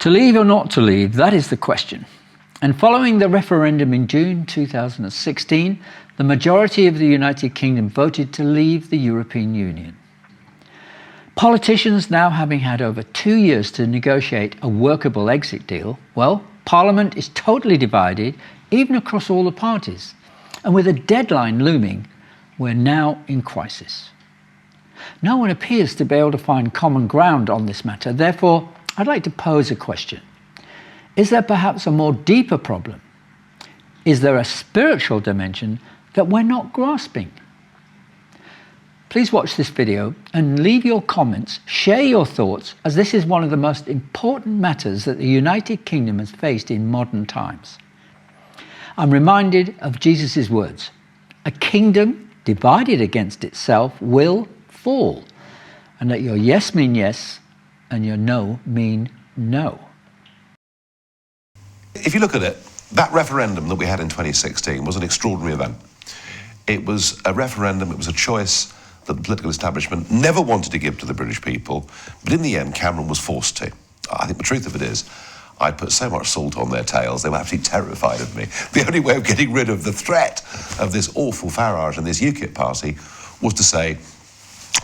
To leave or not to leave, that is the question. And following the referendum in June 2016, the majority of the United Kingdom voted to leave the European Union. Politicians now having had over 2 years to negotiate a workable exit deal, well, Parliament is totally divided, even across all the parties. And with a deadline looming, we're now in crisis. No one appears to be able to find common ground on this matter. Therefore, I'd like to pose a question. Is there perhaps a more deeper problem? Is there a spiritual dimension that we're not grasping? Please watch this video and leave your comments, share your thoughts, as this is one of the most important matters that the United Kingdom has faced in modern times. I'm reminded of Jesus' words, "A kingdom divided against itself will fall," and let your yes mean yes and your no mean no. If you look at it, that referendum that we had in 2016 was an extraordinary event. It was a referendum, it was a choice that the political establishment never wanted to give to the British people, but in the end, Cameron was forced to. I think the truth of it is, I put so much salt on their tails, they were absolutely terrified of me. The only way of getting rid of the threat of this awful Farage and this UKIP party was to say,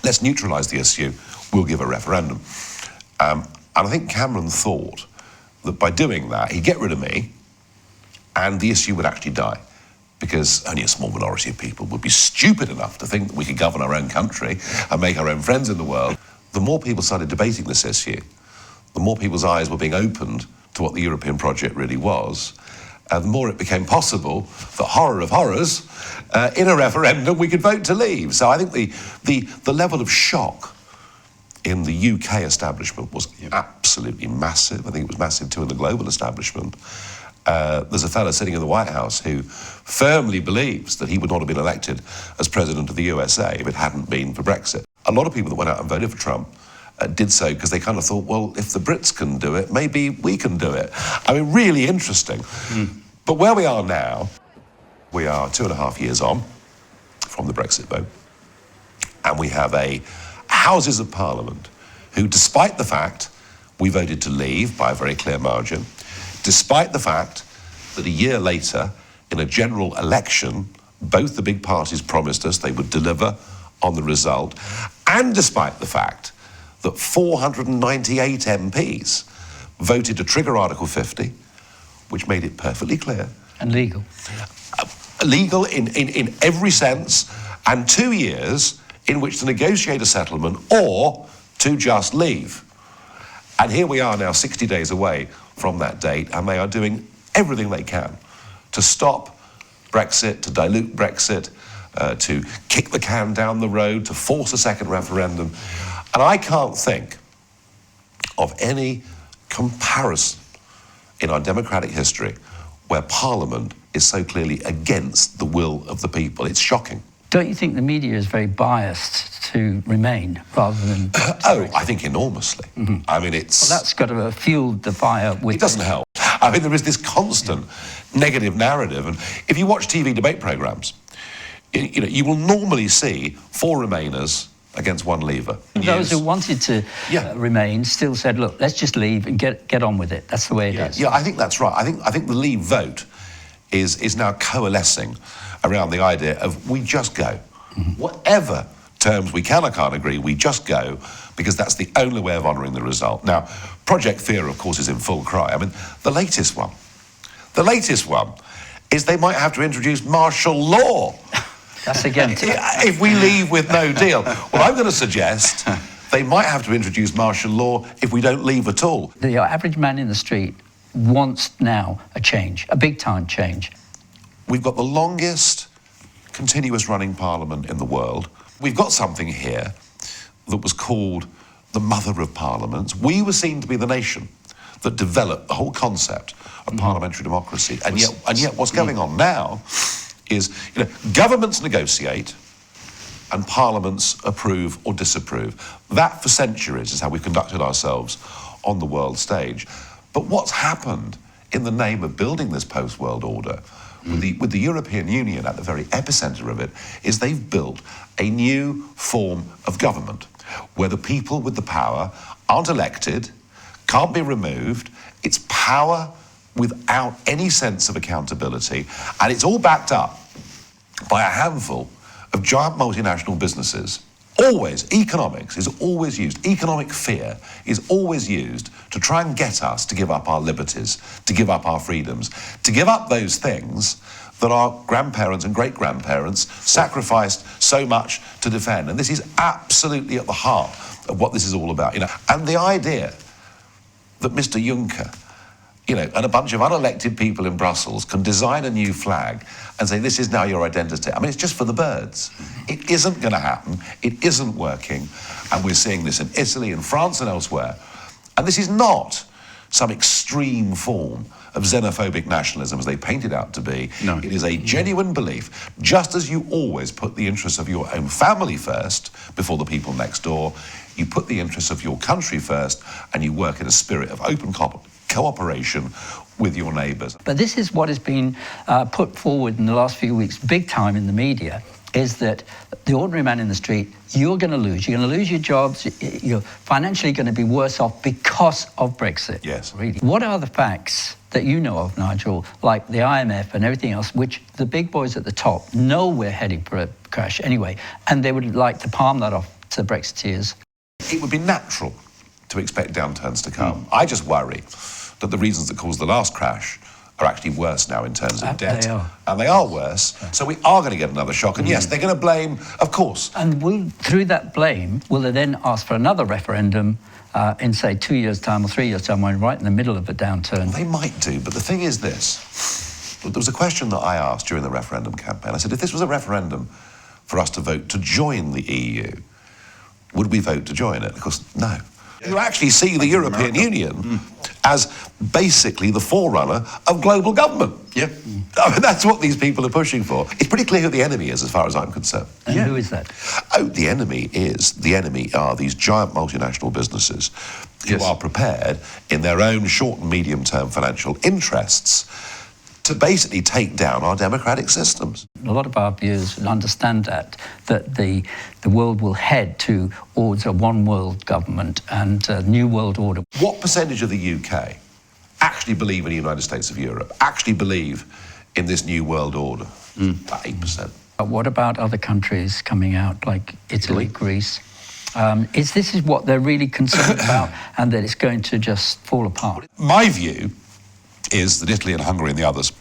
let's neutralise the issue, we'll give a referendum. And I think Cameron thought that by doing that, he'd get rid of me and the issue would actually die, because only a small minority of people would be stupid enough to think that we could govern our own country and make our own friends in the world. The more people started debating this issue, the more people's eyes were being opened to what the European project really was, and the more it became possible, the horror of horrors, in a referendum we could vote to leave. So I think the level of shock in the UK establishment was absolutely massive. I think it was massive too in the global establishment. There's a fellow sitting in the White House who firmly believes that he would not have been elected as president of the USA if it hadn't been for Brexit. A lot of people that went out and voted for Trump did so because they kind of thought, well, if the Brits can do it, maybe we can do it. I mean, really interesting. But where we are now, we are 2.5 years on from the Brexit vote, and we have a Houses of Parliament who, despite the fact we voted to leave by a very clear margin, despite the fact that a year later, in a general election, both the big parties promised us they would deliver on the result, and despite the fact that 498 MPs voted to trigger Article 50, which made it perfectly clear. And legal. Legal in every sense, and 2 years in which to negotiate a settlement or to just leave. And here we are now 60 days away from that date, and they are doing everything they can to stop Brexit, to dilute Brexit, to kick the can down the road, to force a second referendum. And I can't think of any comparison in our democratic history where Parliament is so clearly against the will of the people. It's shocking. Don't you think the media is very biased to Remain rather than... I think enormously. I mean, it's... Well, that's got to have fueled the fire with... It doesn't help. I mean, there is this constant negative narrative, and if you watch TV debate programmes, you will normally see 4 Remainers against 1 Leaver. Those who wanted to remain still said, look, let's just leave and get on with it. That's the way it is. Yeah, I think that's right. I think the Leave vote is now coalescing around the idea of we just go. Whatever terms we can or can't agree, we just go, because that's the only way of honouring the result. Now, Project Fear, of course, is in full cry. I mean, the latest one is they might have to introduce martial law. That's again... if we leave with no deal. Well, I'm going to suggest they might have to introduce martial law if we don't leave at all. The average man in the street wants now a change, a big-time change. We've got the longest continuous running parliament in the world. We've got something here that was called the mother of parliaments. We were seen to be the nation that developed the whole concept of parliamentary democracy. And yet what's going on now is, governments negotiate and parliaments approve or disapprove. That for centuries is how we've conducted ourselves on the world stage. But what's happened in the name of building this post-world order, with the European Union at the very epicenter of it, is they've built a new form of government where the people with the power aren't elected, can't be removed, It's power without any sense of accountability, and it's all backed up by a handful of giant multinational businesses. Always, economics is always used, economic fear is always used to try and get us to give up our liberties, to give up our freedoms, to give up those things that our grandparents and great-grandparents sacrificed so much to defend. And this is absolutely at the heart of what this is all about. And the idea that Mr. Juncker, and a bunch of unelected people in Brussels can design a new flag and say, this is now your identity. I mean, it's just for the birds. It isn't going to happen. It isn't working. And we're seeing this in Italy and France and elsewhere. And this is not some extreme form of xenophobic nationalism as they paint it out to be. No. It is a genuine belief, just as you always put the interests of your own family first before the people next door, you put the interests of your country first, and you work in a spirit of open cooperation with your neighbours. But this is what has been put forward in the last few weeks, big time in the media, is that the ordinary man in the street, you're going to lose. You're going to lose your jobs. You're financially going to be worse off because of Brexit. Yes. Really. What are the facts that you know of, Nigel, like the IMF and everything else, which the big boys at the top know we're heading for a crash anyway, and they would like to palm that off to Brexiteers? It would be natural to expect downturns to come. I just worry that the reasons that caused the last crash are actually worse now in terms of debt. They are. And they are worse. So we are going to get another shock. And yes, they're going to blame, of course. And through that blame, will they then ask for another referendum in, say, 2 years' time or 3 years' time, when right in the middle of a downturn? They might do, but the thing is this. There was a question that I asked during the referendum campaign. I said, if this was a referendum for us to vote to join the EU, would we vote to join it? Of course, no. You actually see the European Union as basically the forerunner of global government. Yeah. I mean, that's what these people are pushing for. It's pretty clear who the enemy is, as far as I'm concerned. And who is that? Oh, the enemy are these giant multinational businesses who are prepared, in their own short and medium-term financial interests, to basically take down our democratic systems. A lot of our viewers understand that the world will head towards a one-world government and a new world order. What percentage of the UK actually believe in the United States of Europe, actually believe in this new world order? About 8%. What about other countries coming out, like Italy, Greece? Is this what they're really concerned about, and that it's going to just fall apart? My view is that Italy and Hungary and the others,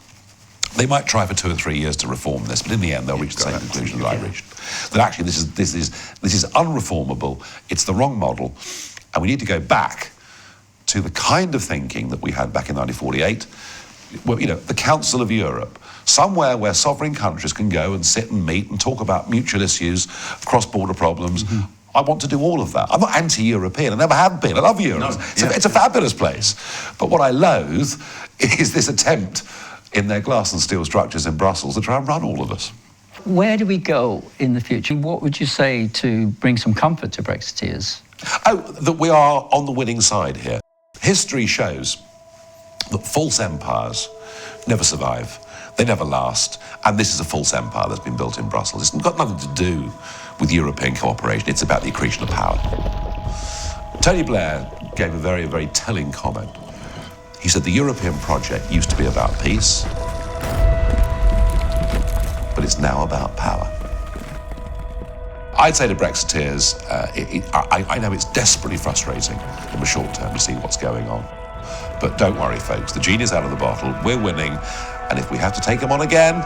they might try for 2 or 3 years to reform this, but in the end they'll reach the same conclusion that I reached. That actually this is unreformable, it's the wrong model, and we need to go back to the kind of thinking that we had back in 1948, where, the Council of Europe, somewhere where sovereign countries can go and sit and meet and talk about mutual issues, cross-border problems. I want to do all of that. I'm not anti-European, I never have been. I love Europe. It's a fabulous place. But what I loathe is this attempt in their glass and steel structures in Brussels to try and run all of us. Where do we go in the future? What would you say to bring some comfort to Brexiteers? Oh, that we are on the winning side here. History shows that false empires never survive. They never last. And this is a false empire that's been built in Brussels. It's got nothing to do with European cooperation. It's about the accretion of power. Tony Blair gave a very, very telling comment. He said the European project used to be about peace, but it's now about power. I'd say to Brexiteers, I know it's desperately frustrating in the short term to see what's going on. But don't worry, folks, the genie's out of the bottle, we're winning, and if we have to take them on again,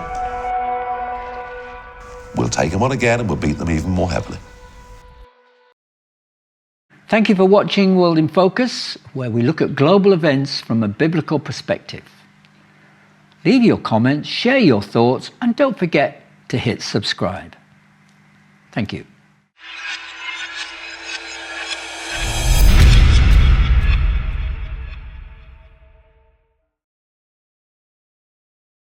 we'll take them on again and we'll beat them even more heavily. Thank you for watching World in Focus, where we look at global events from a biblical perspective. Leave your comments, share your thoughts, and don't forget to hit subscribe. Thank you.